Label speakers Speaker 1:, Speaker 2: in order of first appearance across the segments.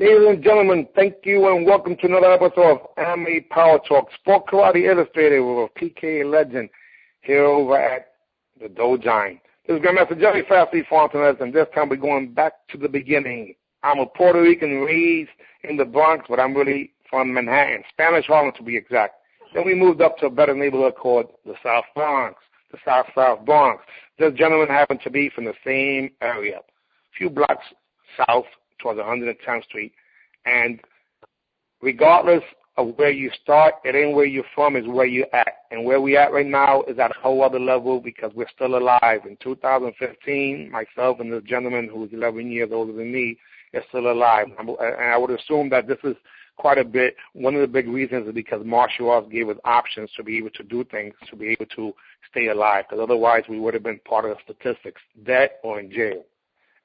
Speaker 1: Ladies and gentlemen, thank you and welcome to another episode of Anime Power Talk, Sport Karate Illustrated with a PK legend here over at the Dojine. This is Grandmaster Jerry Fastly Fontanez, and this time we're going back to the beginning. I'm a Puerto Rican raised in the Bronx, but I'm really from Manhattan, Spanish Harlem to be exact. Then we moved up to a better neighborhood called the South Bronx, the South Bronx. This gentleman happened to be from the same area, a few blocks south towards 110th Street. And regardless of where you start, it ain't where you're from, it's where you're at. And where we at right now is at a whole other level because we're still alive. In 2015, myself and this gentleman who is 11 years older than me is still alive. And I would assume that this is quite a bit. One of the big reasons is because martial arts gave us options to be able to do things, to be able to stay alive, because otherwise we would have been part of the statistics, dead or in jail.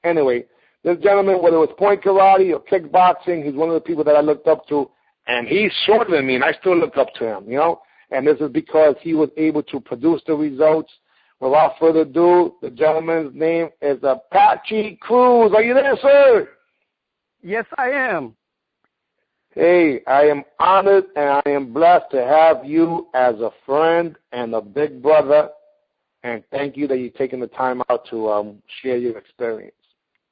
Speaker 1: Anyway, this gentleman, whether it was point karate or kickboxing, he's one of the people that I looked up to, and he's shorter than me, and I still look up to him, you know, and this is because he was able to produce the results. Without further ado, the gentleman's name is Apache Cruz. Are you there, sir?
Speaker 2: Yes, I am.
Speaker 1: Hey, I am honored and I am blessed to have you as a friend and a big brother, and thank you that you're taking the time out to share your experience.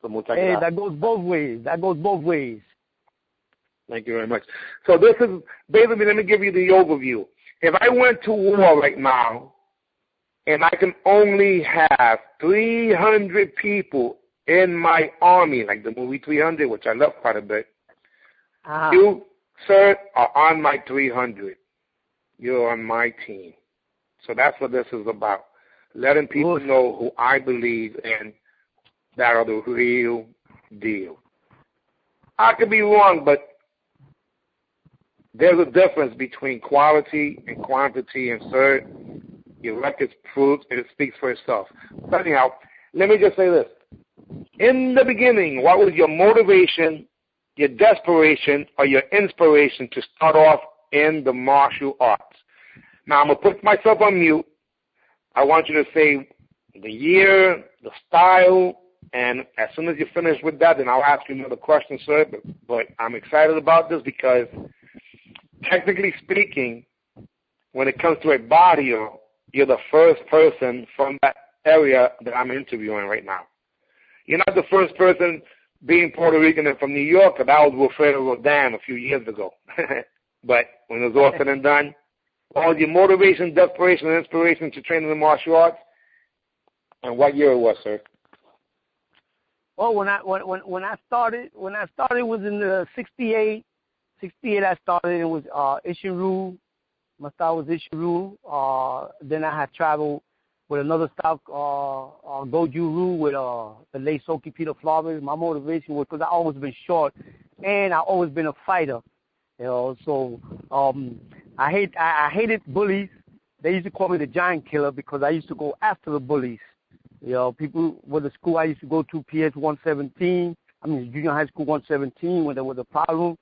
Speaker 2: Hey, that goes both ways. That goes both ways.
Speaker 1: Thank you very much. So this is, basically, let me give you the overview. If I went to war right now and I can only have 300 people in my army, like the movie 300, which I love quite a bit, you, sir, are on my 300. You're on my team. So that's what this is about, letting people know who I believe in, that are the real deal. I could be wrong, but there's a difference between quality and quantity, and sir, your record proves and it speaks for itself. But anyhow, let me just say this. In the beginning, what was your motivation, your desperation, or your inspiration to start off in the martial arts? Now, I'm going to put myself on mute. I want you to say the year, the style, and as soon as you finish with that, then I'll ask you another question, sir. But I'm excited about this because, technically speaking, when it comes to a barrio, you're the first person from that area that I'm interviewing right now. You're not the first person being Puerto Rican and from New York, because I was Wilfredo Rodan a few years ago. But when it was all said and done, all your motivation, desperation, and inspiration to train in the martial arts, and what year it was, sir?
Speaker 2: Well, when I started was in the 68. 68 I started. It was Ishiru. My style was Ishiru. Then I had traveled with another style, Goju-Ryu, with the late Soki Peter Flores. My motivation was because I always been short, and I always been a fighter. You know, so I hated bullies. They used to call me the giant killer because I used to go after the bullies. You know, people with the school I used to go to, PS 117, junior high school 117, when there was a problem.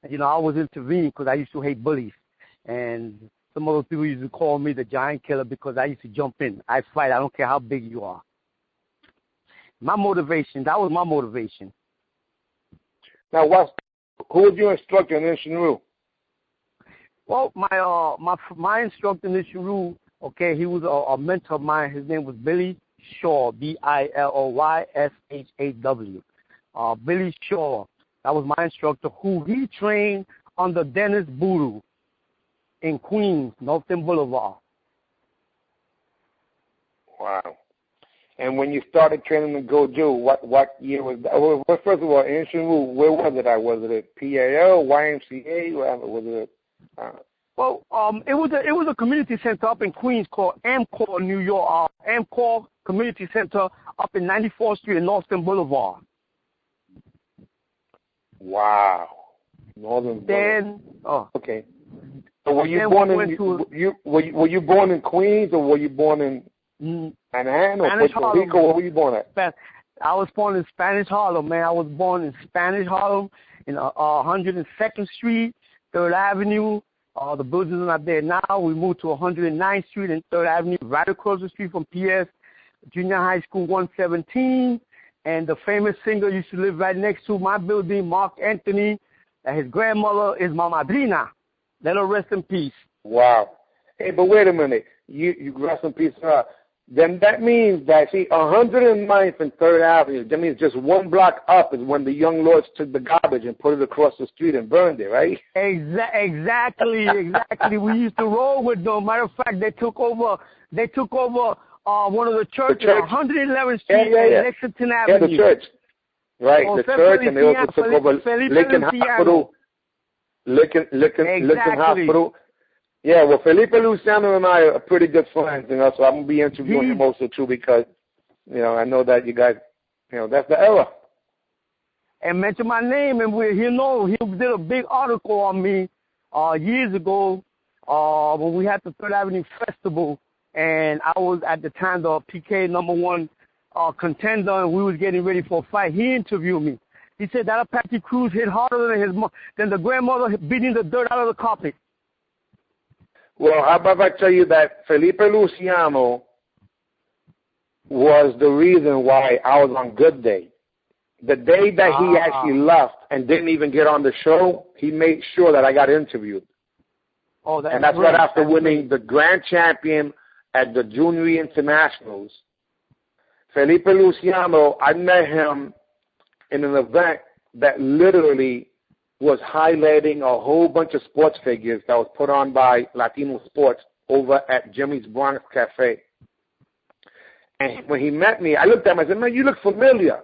Speaker 2: And, you know, I was intervening because I used to hate bullies. And some other people used to call me the giant killer because I used to jump in. I fight. I don't care how big you are. My motivation, that was my motivation.
Speaker 1: Now, who was your instructor in Ishiru?
Speaker 2: Well, my instructor in Ishiru, okay, he was a mentor of mine. His name was Billy Shaw, Billysshaw. Billy Shaw, that was my instructor, who he trained under Dennis Boodoo in Queens, Northern Boulevard.
Speaker 1: Wow. And when you started training in Goju, what year was that? Well, first of all, in Ishiru, where was it at? Was it at PAO, YMCA? Was it?
Speaker 2: Well, it was a community center up in Queens called Amcor, New York. Amcor Community Center up in 94th Street and Northern Boulevard.
Speaker 1: Wow, Northern
Speaker 2: Boulevard.
Speaker 1: Okay. So were you born were you born in Queens, or were you born in Manhattan or Puerto Rico? Where were you born at?
Speaker 2: I was born in Spanish Harlem, man. I was born in Spanish Harlem in 102nd Street, 3rd Avenue. The buildings are not there now. We moved to 109th Street and 3rd Avenue, right across the street from PS Junior High School 117. and the famous singer used to live right next to my building, Mark Anthony, and his grandmother is my madrina. Let her rest in peace.
Speaker 1: Wow. Hey, but wait a minute. You rest in peace. Then that means that, see, 109th and 3rd Avenue, that means just one block up is when the young lords took the garbage and put it across the street and burned it, right?
Speaker 2: Exactly. We used to roll with them. Matter of fact, they took over one of the churches, 111th Street and Lexington Avenue.
Speaker 1: Yeah, the church. Right, the church, and they also took over Lincoln Hospital. Lincoln Hospital. Yeah, well, Felipe Luciano and I are pretty good friends, so I'm going to be interviewing him also, too, because, I know that you guys, that's the era.
Speaker 2: And mention my name, and he did a big article on me years ago when we had the 3rd Avenue Festival, and I was, at the time, the PK #1 contender, and we was getting ready for a fight. He interviewed me. He said that Apache Cruz hit harder than the grandmother beating the dirt out of the carpet.
Speaker 1: Well, how about I tell you that Felipe Luciano was the reason why I was on Good Day. The day that he actually left and didn't even get on the show, he made sure that I got interviewed.
Speaker 2: Oh,
Speaker 1: and that's right after winning the grand champion at the Junior Internationals. Felipe Luciano, I met him in an event that literally was highlighting a whole bunch of sports figures that was put on by Latino Sports over at Jimmy's Bronx Cafe. And when he met me, I looked at him, I said, man, you look familiar.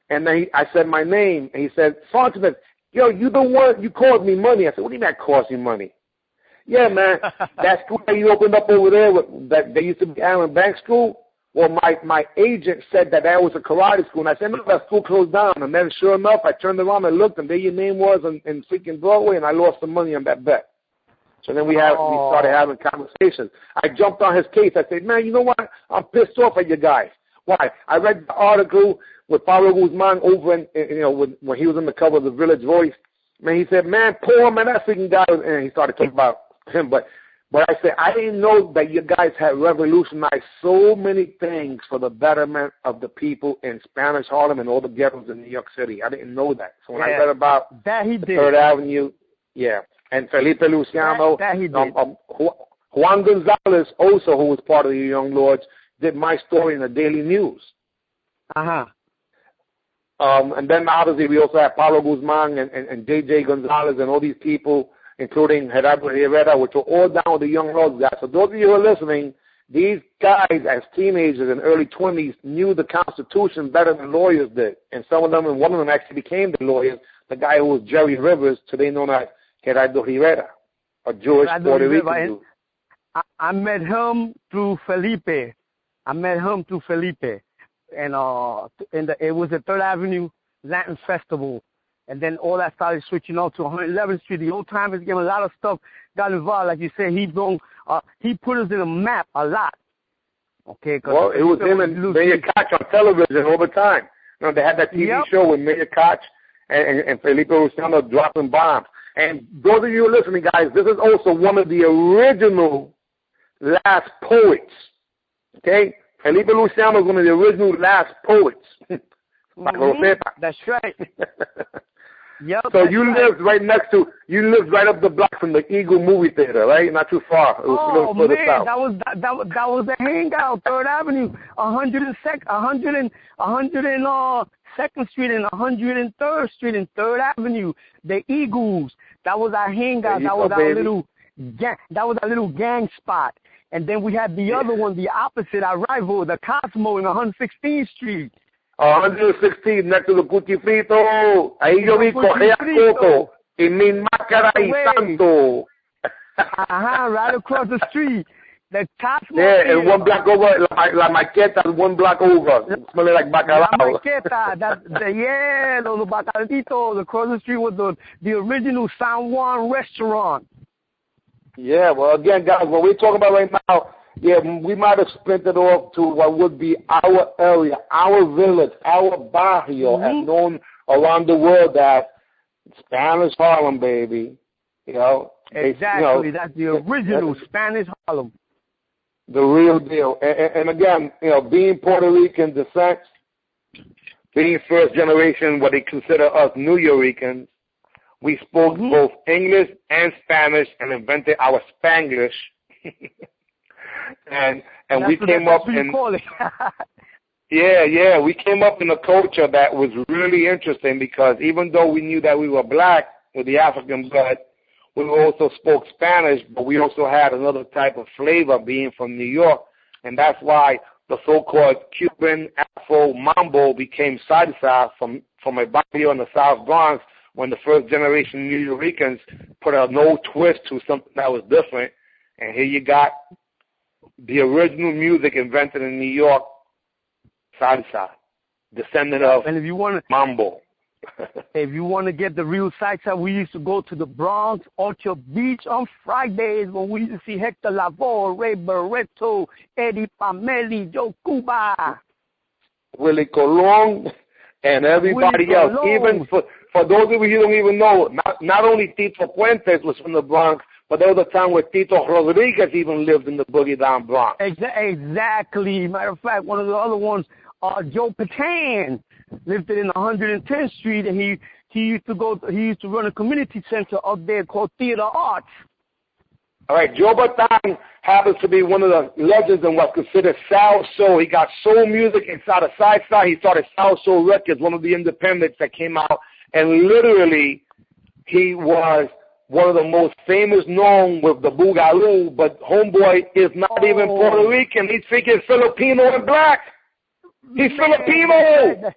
Speaker 1: And then I said my name, and he said, Fontaine, yo, you the one, you called me money. I said, what do you mean I cost you money? Yeah, man, that school that you opened up over there, that they used to be Allen Bank School, well, my agent said that was a karate school, and I said, no, that school closed down. And then sure enough, I turned around and looked, and there your name was in freaking Broadway, and I lost some money on that bet. So then we started having conversations. I jumped on his case. I said, man, you know what? I'm pissed off at you guys. Why? I read the article with Pablo Guzman over when he was on the cover of the Village Voice. Man, he said, man, poor man, that freaking guy. And he started talking about him, but I said, I didn't know that you guys had revolutionized so many things for the betterment of the people in Spanish Harlem and all the ghettos in New York City. I didn't know that. So when I read about
Speaker 2: that he did.
Speaker 1: 3rd Avenue, and Felipe Luciano,
Speaker 2: that he did.
Speaker 1: Juan Gonzalez also, who was part of the Young Lords, did my story in the Daily News.
Speaker 2: Uh-huh.
Speaker 1: And then obviously we also have Pablo Guzman and J.J. Gonzalez and all these people, including Gerardo Rivera, which were all down with the Young Lords guys. So those of you who are listening, these guys as teenagers in early 20s knew the Constitution better than lawyers did. And some of them, and one of them actually became the lawyers, the guy who was Jerry Rivers, today known as Gerardo Rivera, a Jewish Puerto Rican dude.
Speaker 2: I met him through Felipe. And it was the 3rd Avenue Latin Festival. And then all that started switching on to 111th Street. The old timers gave a lot of stuff, got involved. Like you said, he put us in a map a lot. Okay.
Speaker 1: Well, it was him and Mayor Koch on television all the time. They had that TV show with Mayor Koch and Felipe Luciano dropping bombs. And those of you who are listening, guys, this is also one of the original last poets. Okay? Felipe Luciano is one of the original last poets.
Speaker 2: That's right. Yep,
Speaker 1: so you lived right up the block from the Eagle movie theater, right? Not too far. It was a little further south.
Speaker 2: That was the hangout, 3rd Avenue, 102nd Street and 103rd Street and 3rd Avenue. The Eagles. That was our hangout. That was our little gang spot. And then we had the other one, the opposite, our rival, the Cosmo in 116th Street.
Speaker 1: 116, next to the Cuchifrito. Ahí yo vi Correa Coto y mi máscara y santo.
Speaker 2: Right across the street. The Cosmo.
Speaker 1: Yeah, and one block over, La Maqueta, one block over. Smelling like bacalao.
Speaker 2: La Maqueta, los bacalitos across the street with the original San Juan restaurant. Yeah,
Speaker 1: well, again, guys, what we're talking about right now, we might have split it off to what would be our area, our village, our barrio, as known around the world as Spanish Harlem, baby.
Speaker 2: Exactly. That's the original Spanish Harlem.
Speaker 1: The real deal. And again, being Puerto Rican descent, being first generation, what they consider us New Yorkers, we spoke both English and Spanish and invented our Spanglish. and we came up in we came up in a culture that was really interesting because even though we knew that we were black with the African blood, we also spoke Spanish, but we also had another type of flavor being from New York, and that's why the so-called Cuban Afro Mambo became salsa from a barrio in the South Bronx when the first generation New Yorkers put a no twist to something that was different, and here you got the original music invented in New York, salsa, descendant of Mambo.
Speaker 2: If you want to get the real salsa, we used to go to the Bronx, Orchard Beach on Fridays when we used to see Hector Lavoe, Ray Barreto, Eddie Pamelli, Joe Cuba,
Speaker 1: Willie Colon, and everybody else. Even for those of you who don't even know, not only Tito Puentes was from the Bronx, but there was a time where Tito Rodriguez even lived in the boogie down Bronx.
Speaker 2: Exactly. Matter of fact, one of the other ones, Joe Patan, lived in 110th Street, and he used to run a community center up there called Theater Arts.
Speaker 1: All right, Joe Patan happens to be one of the legends in what's considered South Soul. He got soul music inside of Side. He started South Soul Records, one of the independents that came out, and literally he was one of the most famous known with the Boogaloo, but homeboy is not even Puerto Rican. He's freaking Filipino and black. He's Filipino.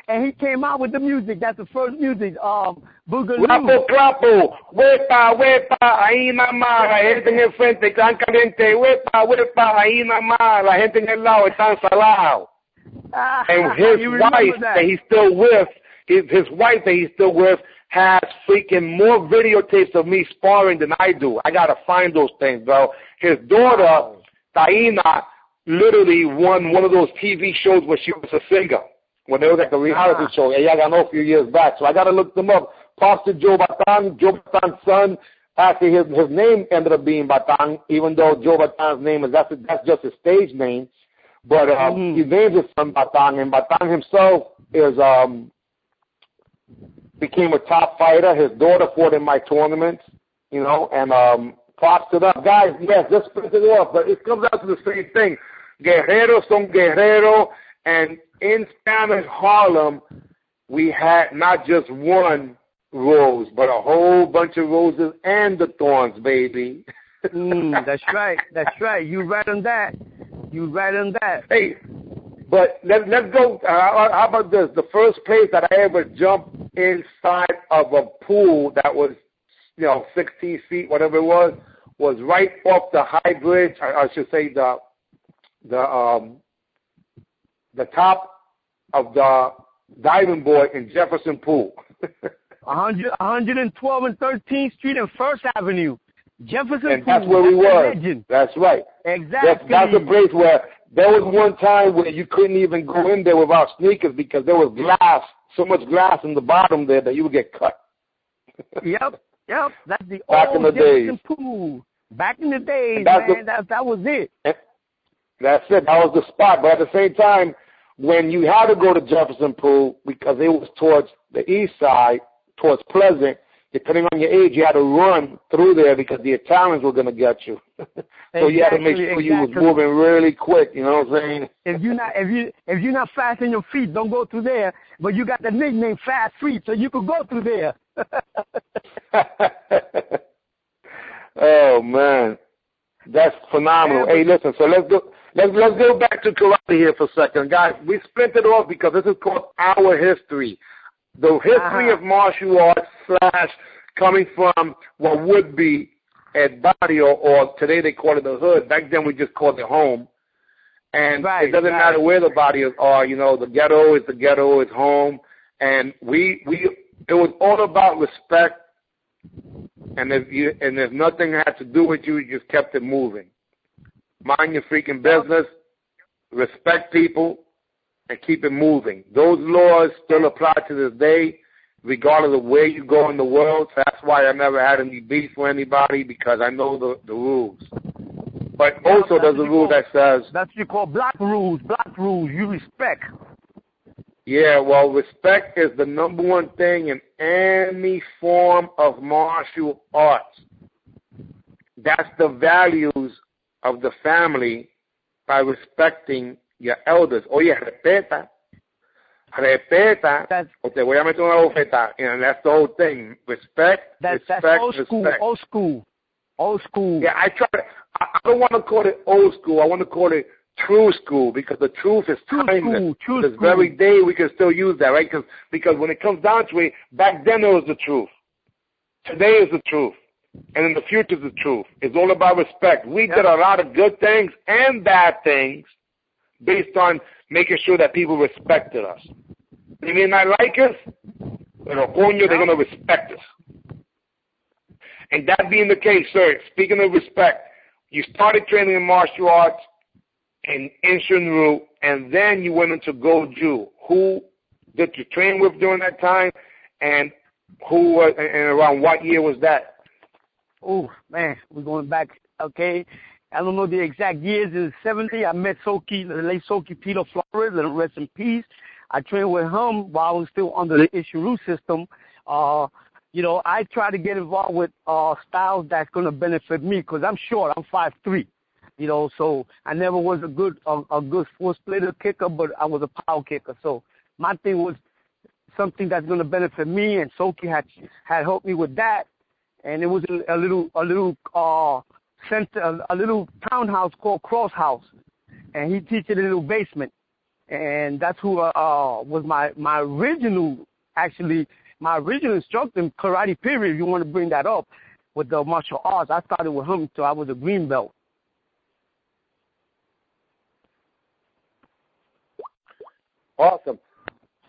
Speaker 2: And he came out with the music. That's the first music. Boogaloo.
Speaker 1: Clapo, clapo. Huepa, huepa. Ahí mamá. La gente en el frente están caliente. Huepa, huepa. Ahí mamá. La gente en el lado están salado. And his wife that he's still with, his wife that he's still with, has freaking more videotapes of me sparring than I do. I gotta find those things, bro. His daughter, Taina, literally won one of those TV shows where she was a singer. When there was like a reality show. Ella ganó a few years back. So I gotta look them up. Pastor Joe Batan, Joe Batan's son. Actually, his name ended up being Batan, even though Joe Batan's name is that's just his stage name. But he named his son Batan, and Batan himself is became a top fighter. His daughter fought in my tournaments, you know, and props to them. Guys, yes, just split it off, but it comes out to the same thing. Guerreros son guerrero, and in Spanish Harlem, we had not just one rose, but a whole bunch of roses and the thorns, baby.
Speaker 2: That's right. That's right. You right on that.
Speaker 1: Hey, but let's go. How about this? The first place that I ever jumped inside of a pool that was, 16 feet, whatever it was right off the high bridge. I should say the top of the diving board in Jefferson Pool.
Speaker 2: 112 and 13th Street and First Avenue. Jefferson
Speaker 1: and
Speaker 2: Pool.
Speaker 1: That's where we were.
Speaker 2: Legend.
Speaker 1: That's right.
Speaker 2: Exactly.
Speaker 1: That's the place where there was one time where you couldn't even go in there without sneakers because there was glass, so much glass in the bottom there that you would get cut.
Speaker 2: Yep. That's the
Speaker 1: Back
Speaker 2: old
Speaker 1: in the
Speaker 2: Jefferson
Speaker 1: days.
Speaker 2: Pool. Back in the days, man. That was it.
Speaker 1: That's it. That was the spot. But at the same time, when you had to go to Jefferson Pool because it was towards the east side, towards Pleasant, depending on your age, you had to run through there because the Italians were going to get you. So you had to make sure you was moving really quick. You know what I'm saying?
Speaker 2: If you're not fast in your feet, don't go through there. But you got the nickname Fast Feet, so you could go through there.
Speaker 1: Oh man, that's phenomenal. Hey, listen. So let's go back to karate here for a second, guys. We split it off because this is called our history. The history of martial arts / coming from what would be at barrio, or today they call it the hood. Back then we just called it home. And it doesn't matter where the barrios are. The ghetto is the ghetto, it's home. And it was all about respect. And if nothing had to do with you, you just kept it moving. Mind your freaking business, respect people, and keep it moving. Those laws still apply to this day, regardless of where you go in the world. So that's why I never had any beef with anybody, because I know the rules. But also there's a rule that says...
Speaker 2: That's what you call block rules. Block rules. You respect.
Speaker 1: Yeah, well, respect is the number one thing in any form of martial arts. That's the values of the family by respecting your elders. Oye, respeta, o te voy a meter una bofeta. And that's the whole thing. Respect,
Speaker 2: that's old school,
Speaker 1: respect.
Speaker 2: Old school.
Speaker 1: Yeah, I don't want to call it old school. I want to call it true school, because the truth is timeless. This very day we can still use that, right? Because when it comes down to it, back then it was the truth. Today is the truth. And in the future is the truth. It's all about respect. We did a lot of good things and bad things based on making sure that people respected us. They may not like us, but they're going to respect us. And that being the case, sir, speaking of respect, you started training in martial arts in Inshinru, and then you went into Goju. Who did you train with during that time, and and around what year was that?
Speaker 2: Oh, man, we're going back, okay. I don't know the exact years. In the 70s, I met Soki, the late Soki Peter Flores, let him rest in peace. I trained with him while I was still under the Inshinru system. I try to get involved with styles that's going to benefit me, because I'm short. I'm 5'3". So I never was a good full splitter kicker, but I was a power kicker. So my thing was something that's going to benefit me, and Soki had helped me with that. And it was a little townhouse called Cross House, and he teaches in a little basement, and that's who was my original instructor in karate. Period. If you want to bring that up with the martial arts, I started with him until I was a green belt.
Speaker 1: Awesome.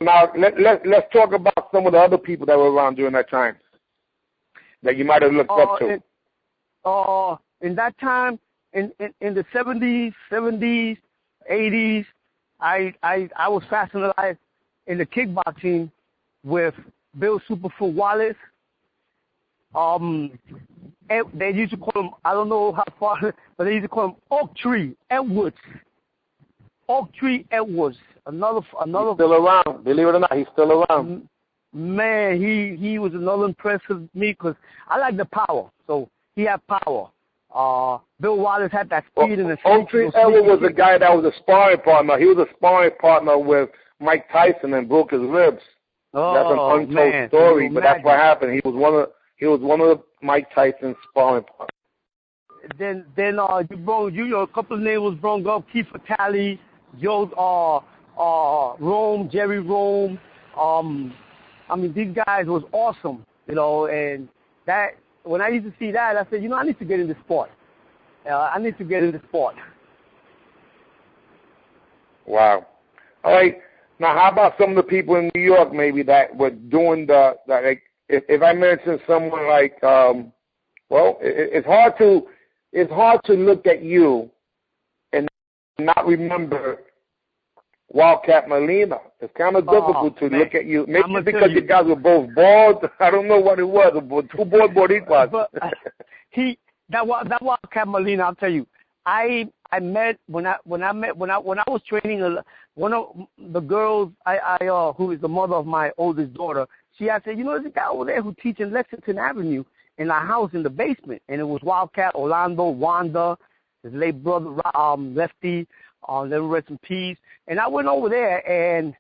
Speaker 1: Now let's talk about some of the other people that were around during that time that you might have looked up to.
Speaker 2: In that time, in the 70s, 80s, I was fascinated in the kickboxing with Bill Superfoot Wallace. They used to call him, I don't know how far, but they used to call him Oak Tree Edwards. Another. He's
Speaker 1: still around. Believe it or not, he's still around.
Speaker 2: Man, he was another impressive me, because I like the power. So he had power. Bill Wallace had that speed and the
Speaker 1: Oak Tree Edwards was the guy that was a sparring partner. He was a sparring partner with Mike Tyson and broke his ribs. That's an untold story, but that's what happened. He was one of Mike Tyson's sparring partners.
Speaker 2: Then a couple of names was brought up: Keith Vitale, Rome, Jerry Rome. These guys was awesome, and that when I used to see that, I said, I need to get into sport.
Speaker 1: Wow. All right. Now, how about some of the people in New York maybe that were doing if I mention someone like, it's hard to look at you and not remember Wildcat Molina. It's kind of difficult to look at you. Maybe because you guys were both bald. I don't know what it was, but two bald boricuas.
Speaker 2: But that Wildcat Molina, I'll tell you, I met when I was training one of the girls who is the mother of my oldest daughter. I said, there's a guy over there who teaches in Lexington Avenue in our house in the basement, and it was Wildcat, Orlando, Wanda, his late brother Lefty. Let him rest in peace. And I went over there, and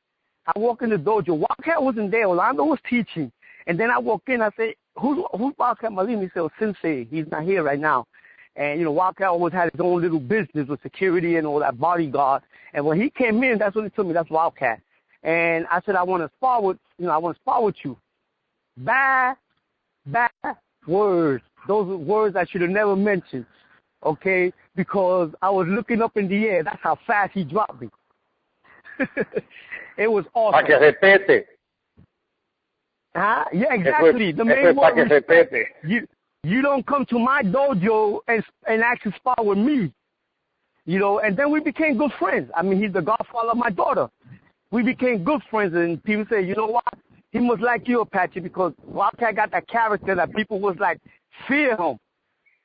Speaker 2: I walked in the dojo. Wildcat wasn't there. Orlando was teaching. And then I walked in. I said, who's Wildcat Molina? He said, Sensei. He's not here right now. And, Wildcat always had his own little business with security and all that bodyguard. And when he came in, that's when he told me that's Wildcat. And I said, I want to spar with you. Bad words. Those are words I should have never mentioned. Okay, because I was looking up in the air. That's how fast he dropped me. It was awesome.
Speaker 1: Pa que repete.
Speaker 2: Huh? Yeah, exactly. The main word respect. You don't come to my dojo and actually spar with me. And then we became good friends. He's the godfather of my daughter. We became good friends, and people say, you know what? He must like you, Apache, because Wildcat got that character that people was like, fear him.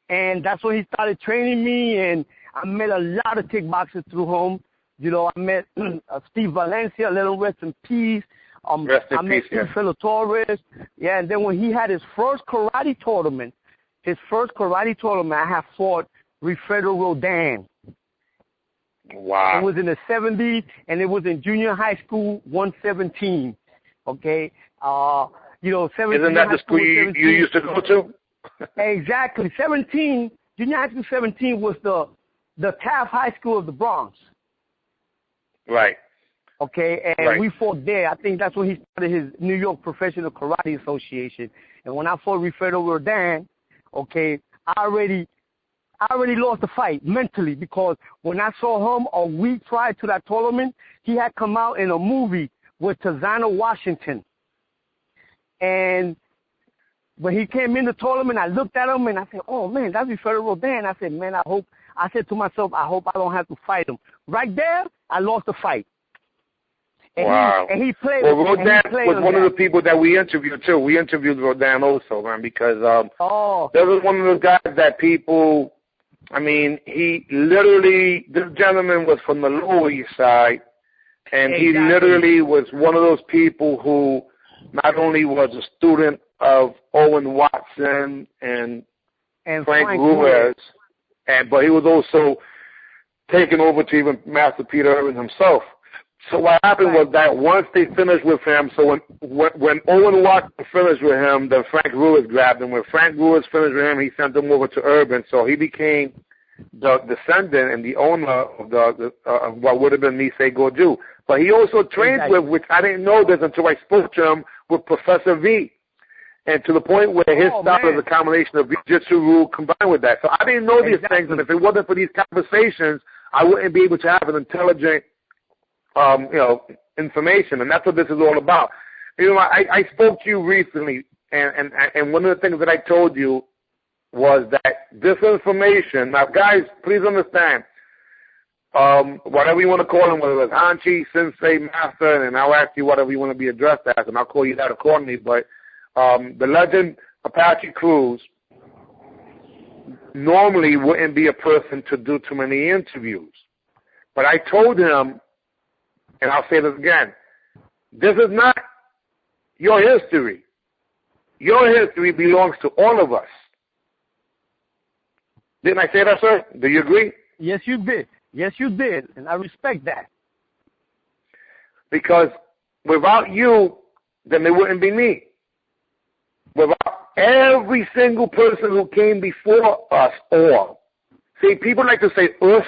Speaker 2: And that's when he started training me, and I met a lot of kickboxers through him. I met Steve Valencia, little rest in peace.
Speaker 1: Rest in
Speaker 2: I met
Speaker 1: peace, yeah.
Speaker 2: Philo Torres. Yeah, and then when he had his first karate tournament, I had fought Wilfredo Rodin.
Speaker 1: Wow.
Speaker 2: It was in the 70s, and it was in junior high school, 117. Okay? 17.
Speaker 1: Isn't that the school you used to go to?
Speaker 2: Exactly. 17, junior high school 17 was the Taft High School of the Bronx.
Speaker 1: Right.
Speaker 2: Okay, and we fought there. I think that's when he started his New York Professional Karate Association. And when I fought Wilfredo Rodin, okay, I already lost the fight mentally, because when I saw him a week prior to that tournament, he had come out in a movie with Tazana Washington. And when he came in the tournament, I looked at him and I said, oh, man, that's Wilfredo Rodin. I said, man, I said to myself, I hope I don't have to fight him. Right there, I lost the fight. And
Speaker 1: wow.
Speaker 2: He played.
Speaker 1: Well, Rodin was one of the people that we interviewed, too. We interviewed Rodin also, man, because there was one of those guys that people, I mean, he literally, this gentleman was from the Lower East Side, and he literally was one of those people who not only was a student of Owen Watson and Frank Ruiz, but he was also taken over to even Master Peter Irvin himself. So what happened was that once they finished with him, so when Owen Watson finished with him, then Frank Ruiz grabbed him. When Frank Ruiz finished with him, he sent him over to Urban. So he became the descendant and the owner of what would have been Nisei Goju. But he also trained with, which I didn't know this until I spoke to him, with Professor V. And to the point where his style is a combination of Jiu-Jitsu rule combined with that. So I didn't know these things, and if it wasn't for these conversations, I wouldn't be able to have an intelligent information, and that's what this is all about. I spoke to you recently, and one of the things that I told you was that this information, now guys, please understand, whatever you want to call him, whether it's Hanchi, Sensei, Master, and I'll ask you whatever you want to be addressed as, and I'll call you that accordingly, but the legend Apache Cruz normally wouldn't be a person to do too many interviews. But I told him, and I'll say this again, this is not your history. Your history belongs to all of us. Didn't I say that, sir? Do you agree?
Speaker 2: Yes, you did. Yes, you did, and I respect that.
Speaker 1: Because without you, then there wouldn't be me. Without every single person who came before us all. See, people like to say us.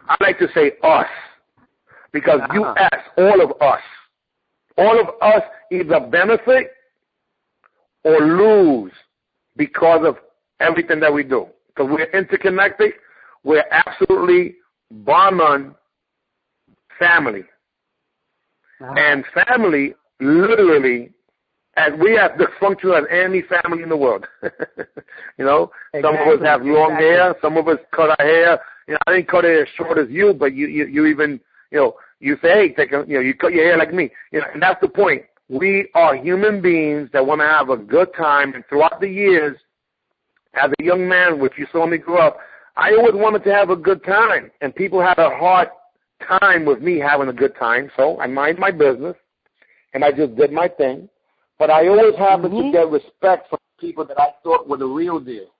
Speaker 1: I like to say us. Because you ask all of us. All of us either benefit or lose because of everything that we do. Because we're interconnected. We're absolutely Barnum family. And family, literally, as we have dysfunctional as any family in the world. Some of us have long hair. Some of us cut our hair. I didn't cut it as short as you, but you even, you say, hey, you cut your hair like me. And that's the point. We are human beings that want to have a good time. And throughout the years, as a young man, if you saw me grow up, I always wanted to have a good time. And people had a hard time with me having a good time. So I mind my business, and I just did my thing. But I always happened to get respect from people that I thought were the real deal.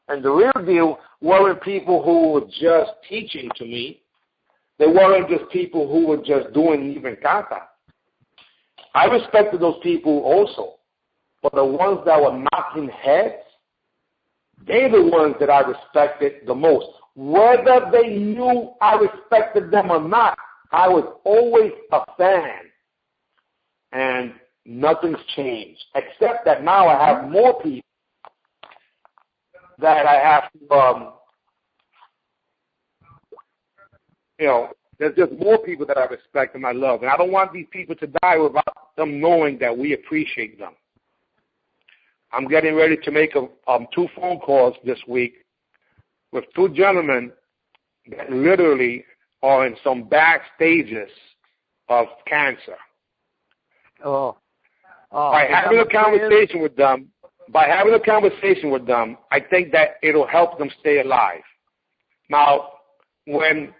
Speaker 1: And the real deal weren't people who were just teaching to me. They weren't just people who were just doing even kata. I respected those people also. But the ones that were knocking heads, they're the ones that I respected the most. Whether they knew I respected them or not, I was always a fan. And nothing's changed, except that now I have more people that I have to, there's just more people that I respect and I love. And I don't want these people to die without them knowing that we appreciate them. I'm getting ready to make 2 phone calls this week with 2 gentlemen that literally are in some bad stages of cancer. By having a conversation with them, I think that it'll help them stay alive. Now, when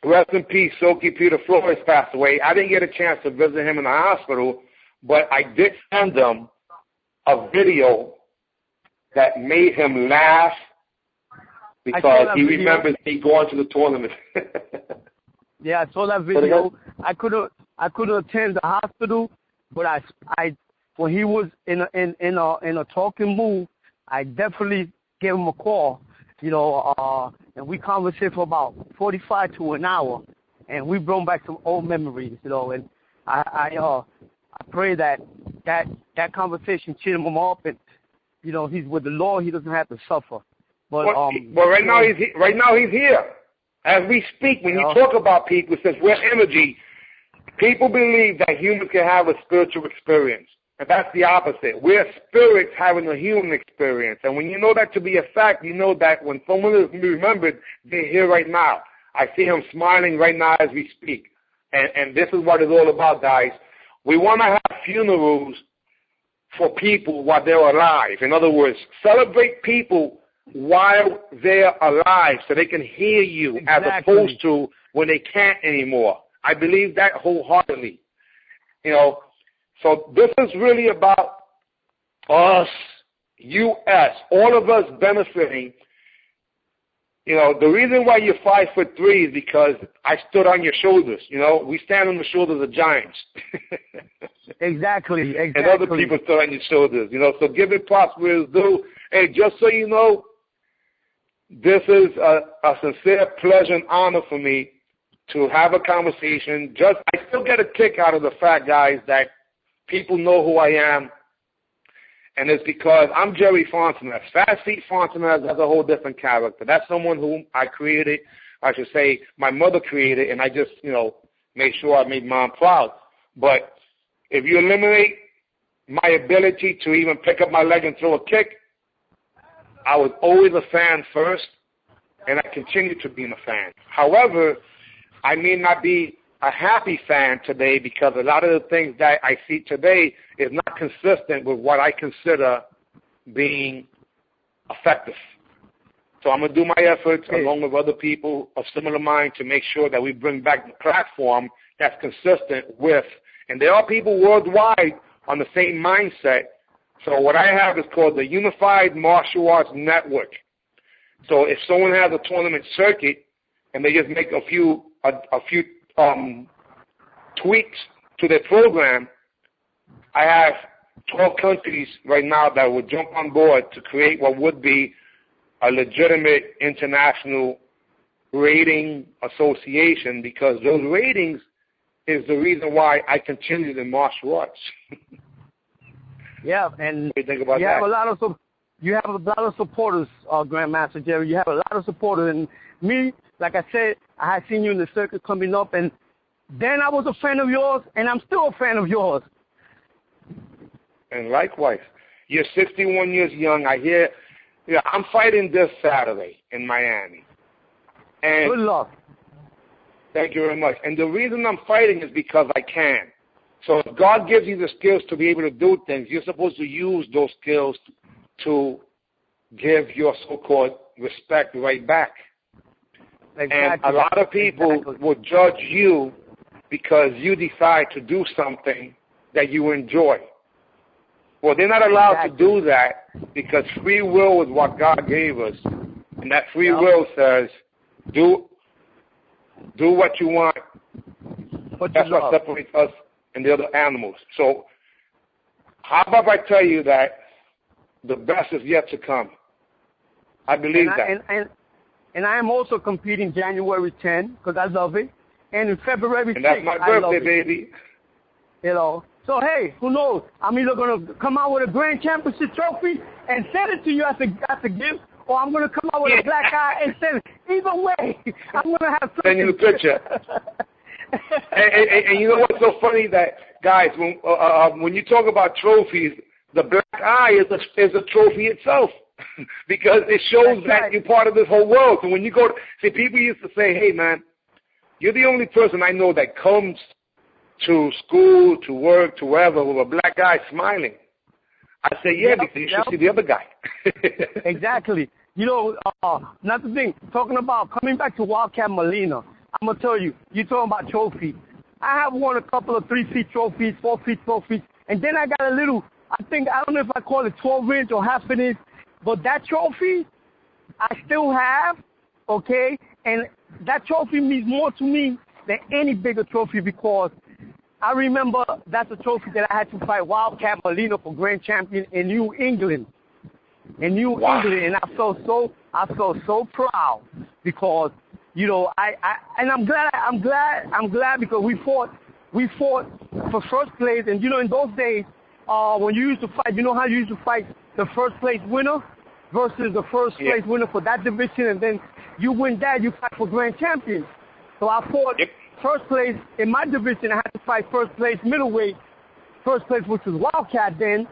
Speaker 1: rest in peace, Soki Peter Flores passed away. I didn't get a chance to visit him in the hospital, but I did send him a video that made him laugh because he remembers me going to the tournament.
Speaker 2: Yeah, I saw that video. I couldn't attend the hospital, but I when he was in a talking mood, I definitely gave him a call, and we conversed for about 45 to an hour, and we brought back some old memories, and I pray that conversation cheered him up, and he's with the Lord, he doesn't have to suffer. But
Speaker 1: right now he's here. As we speak, when you talk about people, since we're energy, people believe that humans can have a spiritual experience. And that's the opposite. We're spirits having a human experience. And when you know that to be a fact, you know that when someone is remembered, they're here right now. I see him smiling right now as we speak. And this is what it's all about, guys. We want to have funerals for people while they're alive. In other words, celebrate people while they're alive so they can hear you, as opposed to when they can't anymore. I believe that wholeheartedly. So this is really about us, U.S., all of us benefiting. The reason why you're 5'3" is because I stood on your shoulders. We stand on the shoulders of giants.
Speaker 2: Exactly.
Speaker 1: And other people stood on your shoulders. So give it props where it's due. Hey, just so you know, this is a sincere pleasure and honor for me to have a conversation. I still get a kick out of the fact, guys, that people know who I am, and it's because I'm Jerry Fontenez. Fast Feet Fontenez has a whole different character. That's someone whom I created, I should say my mother created, and I just, made sure I made mom proud. But if you eliminate my ability to even pick up my leg and throw a kick, I was always a fan first, and I continue to be a fan. However, I may not be a happy fan today because a lot of the things that I see today is not consistent with what I consider being effective. So I'm going to do my efforts along with other people of similar mind to make sure that we bring back the platform that's consistent with, and there are people worldwide on the same mindset. So what I have is called the Unified Martial Arts Network. So if someone has a tournament circuit and they just make a few tweaks to their program, I have 12 countries right now that would jump on board to create what would be a legitimate international rating association, because those ratings is the reason why I continue in martial arts.
Speaker 2: Yeah, and
Speaker 1: what do you think about that?
Speaker 2: You have a lot of supporters, Grandmaster Jerry. You have a lot of supporters, and me, like I said, I had seen you in the circuit coming up, and then I was a fan of yours, and I'm still a fan of yours.
Speaker 1: And likewise, you're 61 years young. I hear, I'm fighting this Saturday in Miami. And
Speaker 2: good luck.
Speaker 1: Thank you very much. And the reason I'm fighting is because I can. So if God gives you the skills to be able to do things, you're supposed to use those skills to give your so-called respect right back.
Speaker 2: Exactly.
Speaker 1: And a lot of people will judge you because you decide to do something that you enjoy. Well, they're not allowed to do that because free will is what God gave us. And that free will says, do what you want. That's what separates us and the other animals. So how about if I tell you that the best is yet to come? I believe that.
Speaker 2: And I am also competing January 10 because I love it. And in February 6th,
Speaker 1: and that's my birthday, baby.
Speaker 2: So, hey, who knows? I'm either going to come out with a grand championship trophy and send it to you as a gift, or I'm going to come out with a black eye and send it. Either way, I'm going to have something.
Speaker 1: Send you the picture. and you know what's so funny, that, guys, when you talk about trophies, the black eye is a trophy itself. Because it shows that you're part of this whole world. So when you go people used to say, hey, man, you're the only person I know that comes to school, to work, to wherever, with a black guy smiling. I say, because you should see the other guy.
Speaker 2: Exactly. Not the thing, talking about coming back to Wildcat Molina, I'm going to tell you, you're talking about trophies. I have won a couple of 3-feet trophies, 4-feet trophies, and then I got a little, I don't know if I call it 12-inch or half an inch, but that trophy I still have, okay? And that trophy means more to me than any bigger trophy because I remember that's a trophy that I had to fight Wildcat Molina for grand champion in New England. In New England, and I felt so proud because, you know, and I'm glad because we fought for first place, and you know, in those days, when you used to fight, you know how you used to fight the first place winner versus the first place winner for that division, and then you win that, you fight for grand champion. So I fought first place in my division. I had to fight first place middleweight, first place which was Wildcat then,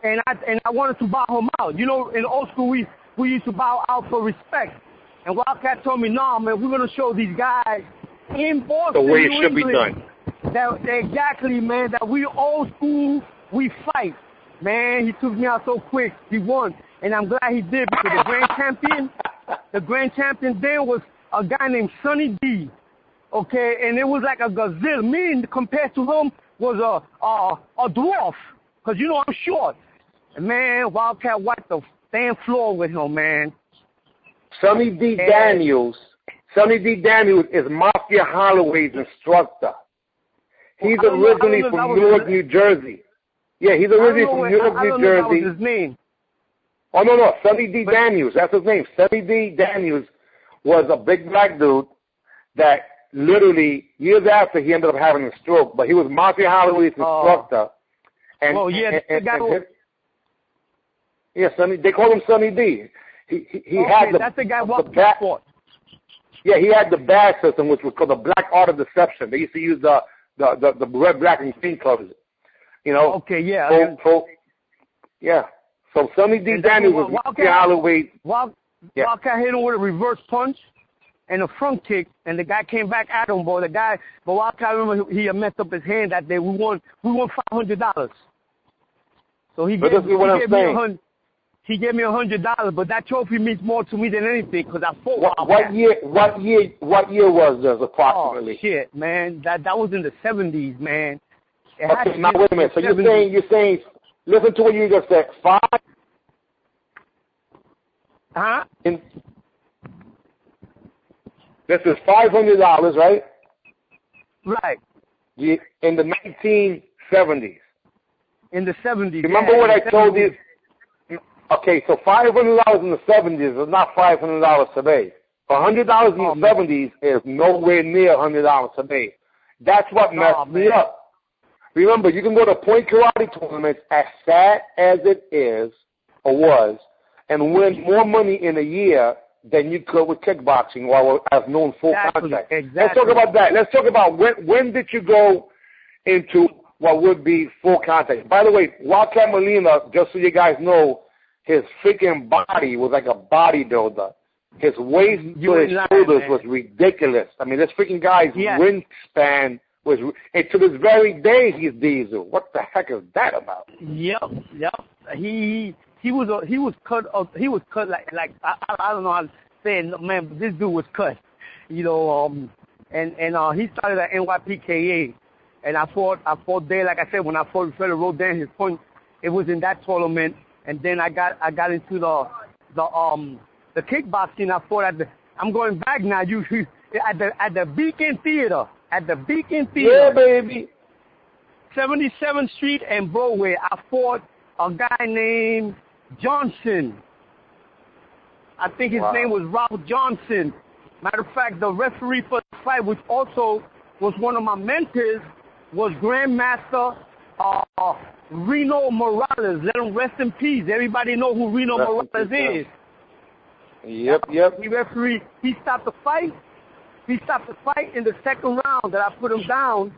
Speaker 2: and I wanted to bow him out. You know, in old school we used to bow out for respect, and Wildcat told me, "No, man, we're gonna show these guys in Boston,
Speaker 1: the way it
Speaker 2: New
Speaker 1: should
Speaker 2: England,
Speaker 1: be done."
Speaker 2: That exactly, man. That we old school, we fight. Man, he took me out so quick. He won, and I'm glad he did because the grand champion then was a guy named Sonny D. Okay, and it was like a gazelle. Me compared to him was a dwarf, cause you know I'm short. And man, Wildcat wiped the damn floor with him, man.
Speaker 1: Sonny D. Daniels is Mafia Holloway's instructor. He's originally from Newark, New Jersey. Yeah, he's originally from Newark, New Jersey.
Speaker 2: That was his name.
Speaker 1: Oh, no, Sonny D. Daniels, that's his name. Sonny D. Daniels was a big black dude that literally, years after, he ended up having a stroke, but he was Mafia Holloway's instructor. Sonny, they call him Sonny D. He had
Speaker 2: that's the guy walking for.
Speaker 1: Yeah, he had the badge system, which was called the Black Art of Deception. They used to use the red, black, and green colors. You know.
Speaker 2: Okay, yeah.
Speaker 1: So Sonny D. Daniels was Mafia Holloway.
Speaker 2: Wildcat hit him with a reverse punch and a front kick, and the guy came back at him, boy. But Wildcat, remember, he messed up his hand that day. We won $500. So he gave me $100, but that trophy means more to me than anything because I fought Wildcat.
Speaker 1: What year was this approximately?
Speaker 2: Oh shit, man, that was in the 70s, man.
Speaker 1: Okay, now wait a minute. So you're saying, listen to what you just said. This is $500, right?
Speaker 2: Right.
Speaker 1: In the 1970s.
Speaker 2: In the 70s.
Speaker 1: Remember what I told you? Okay, so $500 in the 70s is not $500 today. $100 in the 70s is nowhere near $100 today. That's what messed me up. Remember, you can go to point karate tournaments, as sad as it is or was, and win more money in a year than you could with kickboxing while I've known full contact.
Speaker 2: Exactly.
Speaker 1: Let's talk about that. Let's talk about when did you go into what would be full contact. By the way, Wildcat Molina, just so you guys know, his freaking body was like a bodybuilder. His waist to his shoulders was ridiculous. I mean, this freaking guy's wingspan was, and to this very day, he's Diesel. What the heck is that about?
Speaker 2: Yep. He was cut like I don't know how to say it, man. But this dude was cut, you know. And he started at NYPKA, and I fought there. Like I said, when I fought Federer wrote down his point, it was in that tournament. And then I got into the kickboxing. I fought I'm going back now. At the Beacon Theater.
Speaker 1: Yeah, baby.
Speaker 2: 77th Street and Broadway. I fought a guy named Johnson. I think his name was Robert Johnson. Matter of fact, the referee for the fight, which also was one of my mentors, was Grandmaster Reno Morales. Let him rest in peace. Everybody know who Reno Morales is.
Speaker 1: Yep.
Speaker 2: The referee, he stopped the fight. He stopped the fight in the second round that I put him down,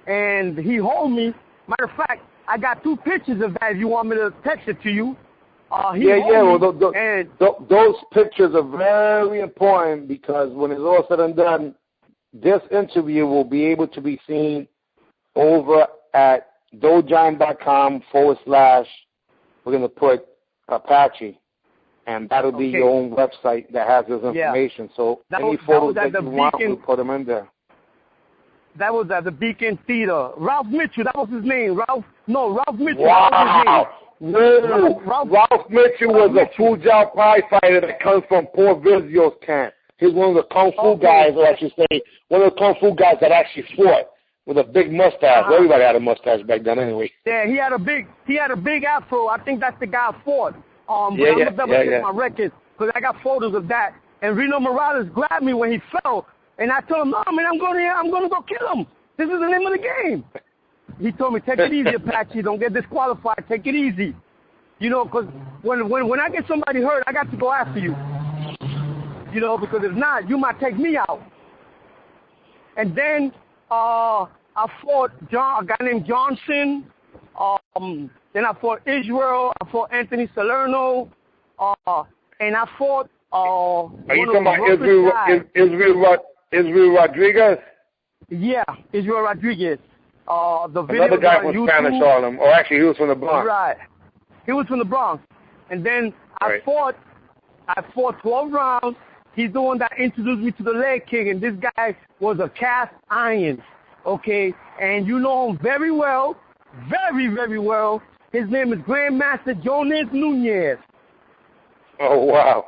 Speaker 2: and he hold me. Matter of fact, I got 2 pictures of that if you want me to text it to you.
Speaker 1: Those pictures are very important because when it's all said and done, this interview will be able to be seen over at Dojine.com / we're going to put Apache. and that'll be your own website that has this information.
Speaker 2: Yeah.
Speaker 1: So any photos that you want, we'll put them in there.
Speaker 2: That was at the Beacon Theater. Ralph Mitchell, that was his name. Ralph Mitchell.
Speaker 1: Wow. Ralph Mitchell was a Fujal prize fighter that comes from Port Vizio's camp. He's one of the Kung Fu guys, or I should say, one of the Kung Fu guys that actually fought with a big mustache. Everybody had a mustache back then anyway.
Speaker 2: Yeah, he had a big afro. I think that's the guy I fought. I'm going to double check my records because I got photos of that. And Reno Morales grabbed me when he fell. And I told him, no, man, I'm going to go kill him. This is the name of the game. He told me, take it easy, Apache. Don't get disqualified. Take it easy. You know, because when I get somebody hurt, I got to go after you. You know, because if not, you might take me out. And then I fought a guy named Johnson. Then I fought Israel. I fought Anthony Salerno. And I fought...
Speaker 1: Are you talking about Israel Rodriguez?
Speaker 2: Yeah, Israel Rodriguez. The video
Speaker 1: another guy from Spanish Harlem. Or actually, he was from the Bronx.
Speaker 2: Right. He was from the Bronx. And then I fought 12 rounds. He's the one that introduced me to the leg kick, and this guy was a cast iron. Okay? And you know him very well. Very, very well. His name is Grandmaster Jonas Nunez.
Speaker 1: Oh, wow.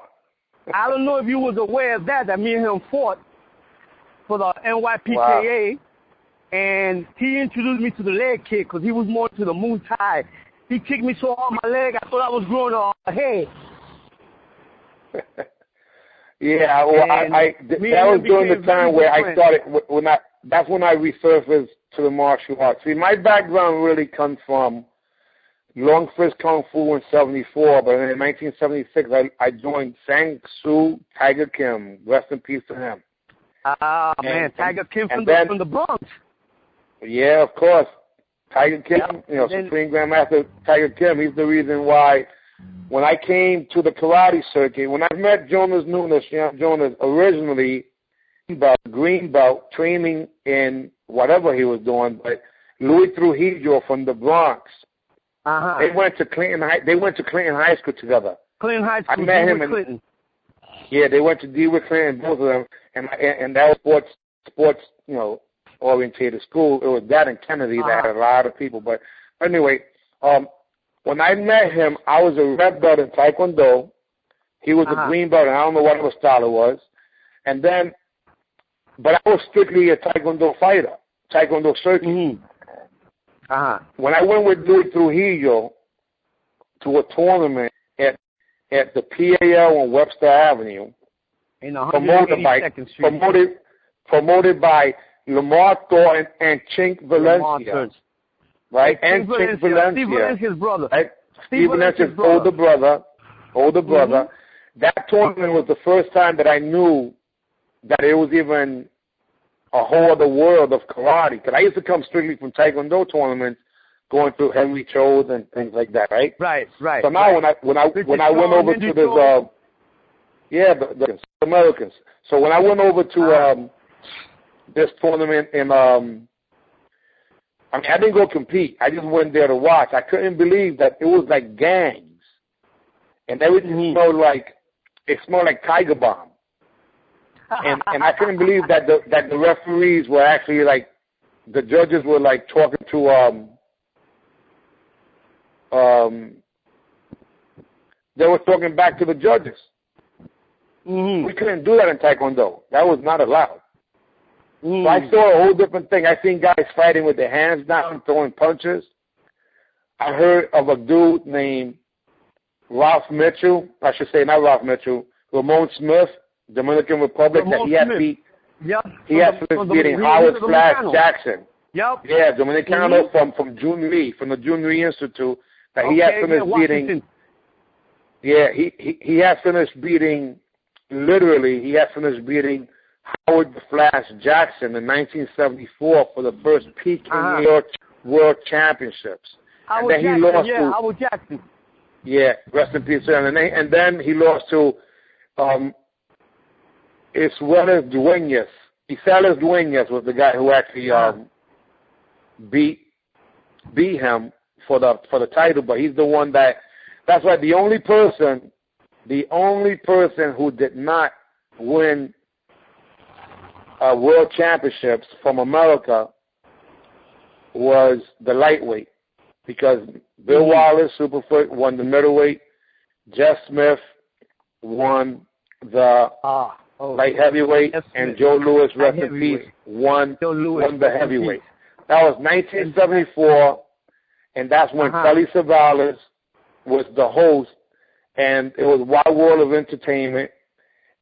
Speaker 2: I don't know if you was aware of that me and him fought for the NYPKA, and he introduced me to the leg kick because he was more to the Muay Thai. He kicked me so hard my leg, I thought I was growing a head.
Speaker 1: Yeah, well, that was during the time where I started, that's when I resurfaced to the martial arts. See, my background really comes from Long Fist Kung Fu in 74, but in 1976, I joined Sang Soo Tiger Kim. Rest in peace to him.
Speaker 2: Man, Tiger Kim from the Bronx.
Speaker 1: Yeah, of course. Tiger Kim, Supreme Grandmaster Tiger Kim, he's the reason why when I came to the karate circuit, when I met Jonas Nunez, Jonas originally green belt, training in whatever he was doing, but Louis Trujillo from the Bronx, they went to Clinton High School together.
Speaker 2: Clinton High School.
Speaker 1: I met him Clinton. Yeah, they went to DeWitt Clinton, both of them, and that was sports, orientated school. It was that and Kennedy that had a lot of people. But anyway, when I met him, I was a red belt in Taekwondo. He was a green belt, and I don't know whatever style it was. And then, but I was strictly a Taekwondo fighter, Taekwondo circuit. When I went with Louis Trujillo to a tournament at the PAL on Webster Avenue, promoted by Lamar Thornton and Chink Valencia, right? And Chink Valencia,
Speaker 2: Steve Valencia's brother.
Speaker 1: Right? Steve Valencia's older brother. That tournament was the first time that I knew that it was even a whole other world of karate. Because I used to come strictly from Taekwondo tournaments, going through Henry Cho's and things like that, right?
Speaker 2: Right.
Speaker 1: So now when I went over to this, the Americans. So when I went over to this tournament in, I didn't go compete. I just went there to watch. I couldn't believe that it was like gangs, and everything smelled like Tiger Bomb. And I couldn't believe that the referees were actually like, the judges were like talking to they were talking back to the judges. We couldn't do that in Taekwondo. That was not allowed. So I saw a whole different thing. I seen guys fighting with their hands down, throwing punches. I heard of a dude named Ralph Mitchell. I should say not Ralph Mitchell. Ramon Smith, Dominican Republic. He had finished beating Howard Flash Jackson.
Speaker 2: Yep.
Speaker 1: Yeah, Dominicano from June Lee, from the June Lee Institute. That he had finished beating. Yeah, he had finished beating. Literally, he had finished beating Howard Flash Jackson in 1974 for the first Peking New York World Championships.
Speaker 2: Howard Jackson.
Speaker 1: Yeah, rest in peace. And then he lost to Isales Dueñas. Isales Dueñas was the guy who actually beat him for the title, but he's the one that's why the only person the only person who did not win world championships from America was the lightweight, because Bill Wallace, Superfoot, won the middleweight. Jeff Smith won the light heavyweight, and Joe Louis, rest in peace, won the heavyweight. That was 1974, and that's when Telly Savalas was the host, and it was Wild World of Entertainment.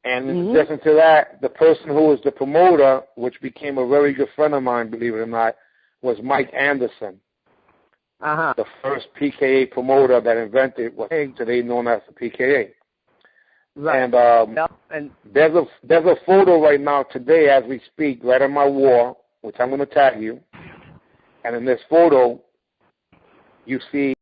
Speaker 1: And in addition to that, the person who was the promoter, which became a very good friend of mine, believe it or not, was Mike Anderson, the first PKA promoter that invented what's today known as the PKA. Right. And there's a photo right now today as we speak, right on my wall, which I'm going to tag you. And in this photo, you see